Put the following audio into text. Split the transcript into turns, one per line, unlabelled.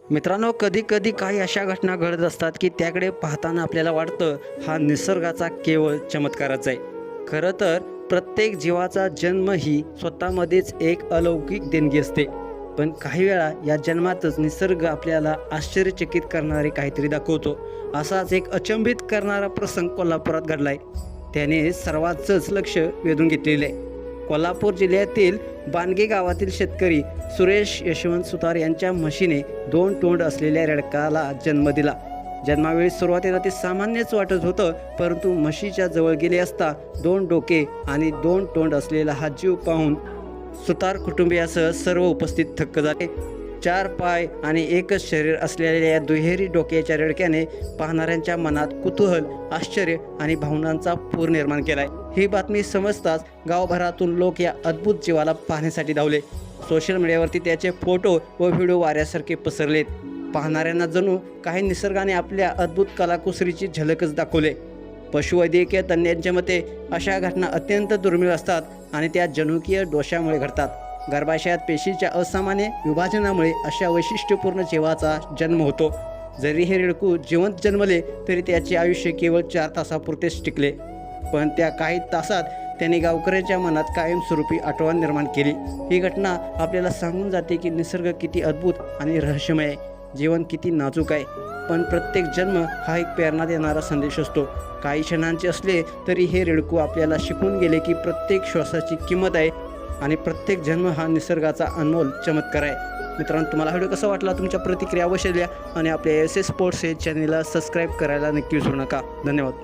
मित्रांनो, कधी कधी काही अशा घटना घडत असतात की त्याकडे पाहताना आपल्याला वाटतं हा निसर्गाचा केवळ चमत्कारच आहे. खरं तर प्रत्येक जीवाचा जन्म ही स्वतःमध्येच एक अलौकिक देणगी असते. पण काही वेळा या जन्मातच निसर्ग आपल्याला आश्चर्यचकित करणारे काहीतरी दाखवतो. असाच एक अचंबित करणारा प्रसंग कोल्हापुरात घडलाय. त्याने सर्वांचंच लक्ष वेधून घेतलेलं आहे. कोल्हापूर जिल्ह्यातील बानगे गावातील शेतकरी सुरेश यशवंत सुतार यांच्या म्हशीने 2 तोंड असलेल्या रेडकाला जन्म दिला. जन्मावेळी सुरुवातीला ते सामान्यच वाटत होतं, परंतु म्हशीच्या जवळ गेले असता 2 डोके आणि 2 तोंड असलेला हा जीव पाहून सुतार कुटुंबियासह सर्व उपस्थित थक्क झाले. 4 पाय आणि एकच शरीर असलेल्या या दुहेरी डोक्याच्या रेडक्याने पाहणाऱ्यांच्या मनात कुतूहल, आश्चर्य आणि भावनांचा पूर निर्माण केलाय. ही बातमी समजताच गावभरातून लोक या अद्भुत जीवाला पाहण्यासाठी धावले. सोशल मीडियावरती त्याचे फोटो व व्हिडिओ वाऱ्यासारखे पसरलेत. पाहणाऱ्यांना जणू काही निसर्गाने आपल्या अद्भुत कलाकुसरीची झलकच दाखवले. पशुवैद्यकीय तज्ज्ञांच्या मते अशा घटना अत्यंत दुर्मिळ असतात आणि त्या जनुकीय दोषामुळे घडतात. गर्भाशयात पेशीच्या असामान्य विभाजनामुळे अशा वैशिष्ट्यपूर्ण जीवाचा जन्म होतो. जरी हे रेडकू जिवंत जन्मले तरी त्याचे आयुष्य केवळ 4 तासापुरतेच टिकले. पण त्या काही तासात त्यांनी गावकऱ्यांच्या मनात कायमस्वरूपी आठवण निर्माण केली. ही घटना आपल्याला सांगून जाते की निसर्ग किती अद्भुत आणि रहस्यमय आहे, जीवन किती नाजूक आहे. पण प्रत्येक जन्म हा एक प्रेरणा देणारा संदेश असतो. काही क्षणांचे असले तरी हे रेडकू आपल्याला शिकून गेले की प्रत्येक श्वासाची किंमत आहे आणि प्रत्येक जन्म हा निसर्गाचा अनमोल चमत्कार आहे. मित्रांनो, तुम्हाला व्हिडिओ कसा वाटला? तुमच्या प्रतिक्रिया अवश्य द्या आणि आपल्या एस एस स्पोर्ट्स हे चॅनलला सबस्क्राईब करायला नक्की विसरू नका. धन्यवाद.